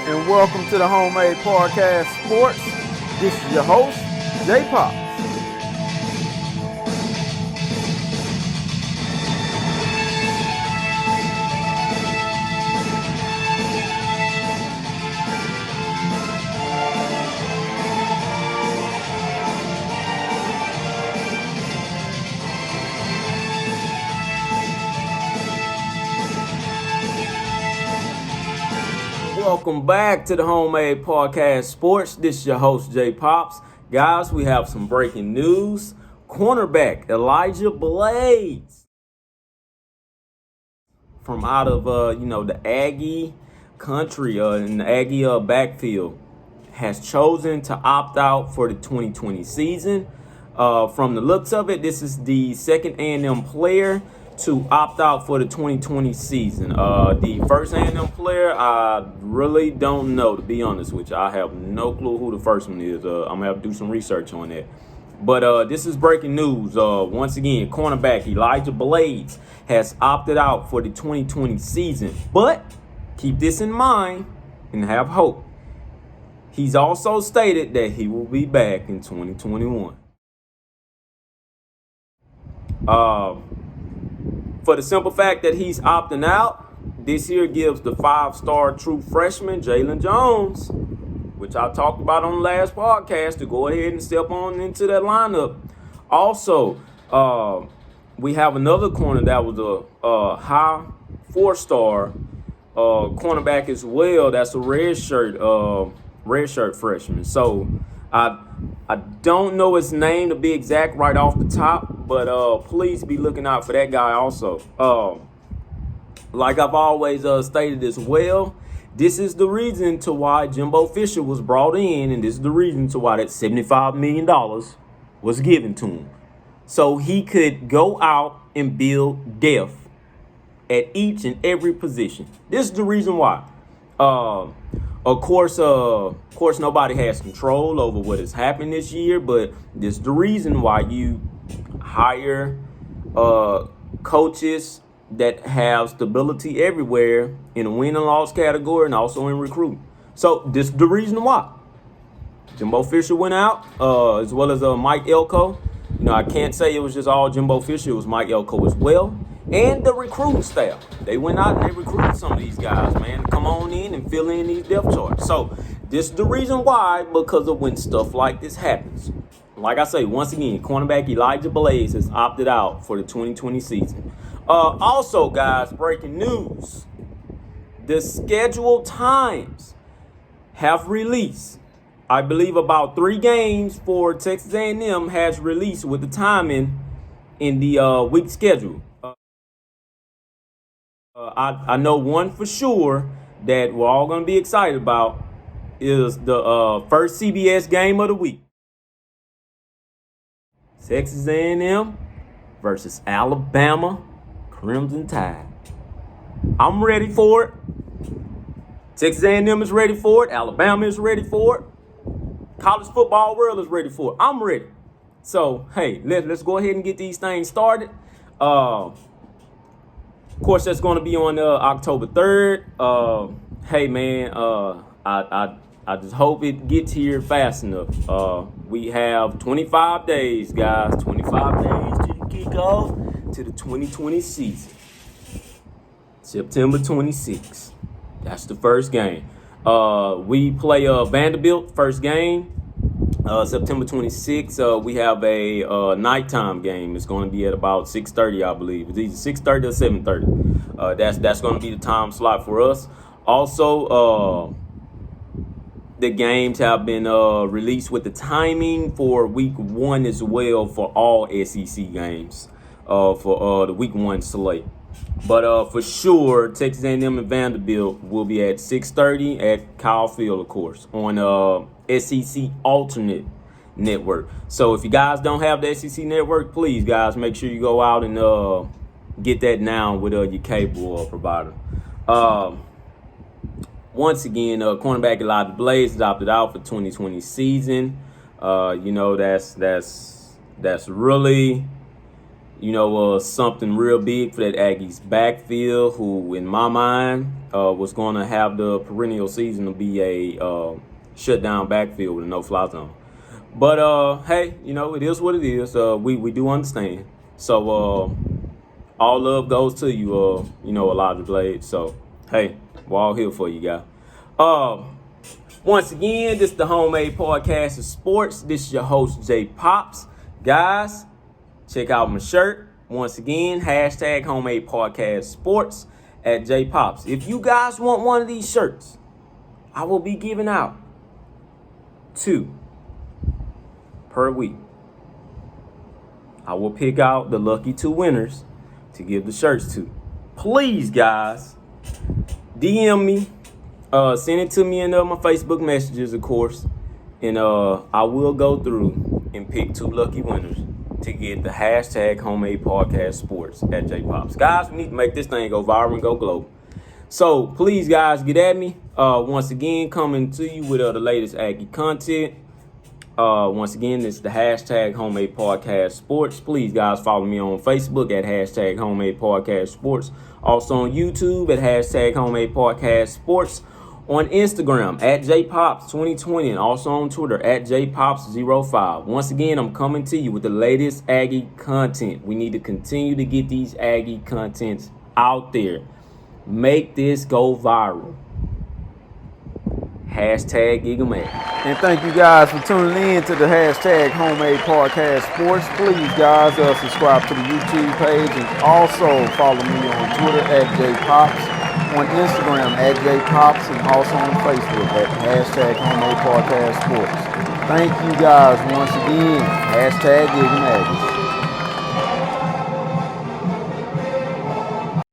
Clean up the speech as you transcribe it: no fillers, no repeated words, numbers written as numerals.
and welcome to the Homemade Podcast Sports. This is your host, J Pop. Welcome back to the Homemade Podcast Sports. This is your host, J Pops. Guys, we have some breaking news. Cornerback Elijah Blades from out of the Aggie country in the Aggie backfield has chosen to opt out for the 2020 season. From the looks of it, this is the second A&M player to opt out for the 2020 season. The first A&M player, I really don't know, to be honest with you. I have no clue who the first one is. I'm going to have to do some research on that. But this is breaking news. Once again, cornerback Elijah Blades has opted out for the 2020 season. But keep this in mind and have hope. He's also stated that he will be back in 2021. For the simple fact that he's opting out, this here gives the 5-star true freshman, Jalen Jones, which I talked about on the last podcast, to go ahead and step on into that lineup. Also, we have another corner that was a high 4-star cornerback as well. That's a red shirt freshman. So I don't know his name to be exact right off the top, but please be looking out for that guy also. Like I've always stated as well, this is the reason to why Jimbo Fisher was brought in, and this is the reason to why that $75 million was given to him. So he could go out and build depth at each and every position. This is the reason why. Of course, nobody has control over what has happened this year, but this is the reason why you hire coaches that have stability everywhere in the win and loss category and also in recruiting. So this is the reason why. Jimbo Fisher went out, as well as Mike Elko. I can't say it was just all Jimbo Fisher. It was Mike Elko as well. And the recruiting staff. They went out and they recruited some of these guys, man, to come on in and fill in these depth charts. So this is the reason why, because of when stuff like this happens. Like I say, once again, cornerback Elijah Blades has opted out for the 2020 season. Also, guys, breaking news. The scheduled times have released. I believe about 3 games for Texas A&M has released with the timing in the week schedule. I know one for sure that we're all going to be excited about is the first CBS game of the week. Texas A&M versus Alabama Crimson Tide. I'm ready for it. Texas A&M is ready for it. Alabama is ready for it. College football world is ready for it. I'm ready. So, hey, let's go ahead and get these things started. Of course, that's going to be on October 3rd. Hey, man, I just hope it gets here fast enough. We have 25 days, guys. 25 days to kick off to the 2020 season. September 26th. That's the first game. We play Vanderbilt first game. September 26th, we have a nighttime game. It's going to be at about 6:30, I believe. It's either 6:30 or 7:30. That's going to be the time slot for us. Also, the games have been released with the timing for week 1 as well for all SEC games for the week 1 slate. But for sure, Texas A&M and Vanderbilt will be at 6:30 at Kyle Field, of course, on SEC Alternate Network. So if you guys don't have the SEC Network, please, guys, make sure you go out and get that now with your cable provider. Once again, cornerback Elijah Blades has opted out for 2020 season. That's really something real big for that Aggies backfield, who in my mind was going to have the perennial season to be a shutdown backfield with a no-fly zone. But hey, it is what it is. We do understand. So all love goes to you, Elijah Blade. So hey, we're all here for you, guys. Once again, this is the Homemade Podcast of Sports. This is your host, J Pops. Guys, check out my shirt. Once again, hashtag Homemade Podcast Sports at J Pops. If you guys want one of these shirts, I will be giving out 2 per week. I will pick out the lucky 2 winners to give the shirts to. Please, guys, DM me. Send it to me in my Facebook messages, of course. And I will go through and pick 2 lucky winners to get the hashtag Homemade Podcast Sports at J Pops. Guys, we need to make this thing go viral and go global. So please, guys, get at me. Once again, coming to you with the latest Aggie content. Once again, this is the hashtag Homemade Podcast Sports. Please, guys, follow me on Facebook at hashtag Homemade Podcast Sports. Also on YouTube at hashtag Homemade Podcast Sports. On Instagram at JPops2020 and also on Twitter at JPops05. Once again, I'm coming to you with the latest Aggie content. We need to continue to get these Aggie contents out there. Make this go viral. Hashtag Gigamag. And thank you guys for tuning in to the hashtag Homemade Podcast Sports. Please, guys, subscribe to the YouTube page and also follow me on Twitter at JPops. On Instagram at JPops and also on Facebook at hashtag Homemade Podcast Sports. Thank you guys once again. Hashtag Gigamag.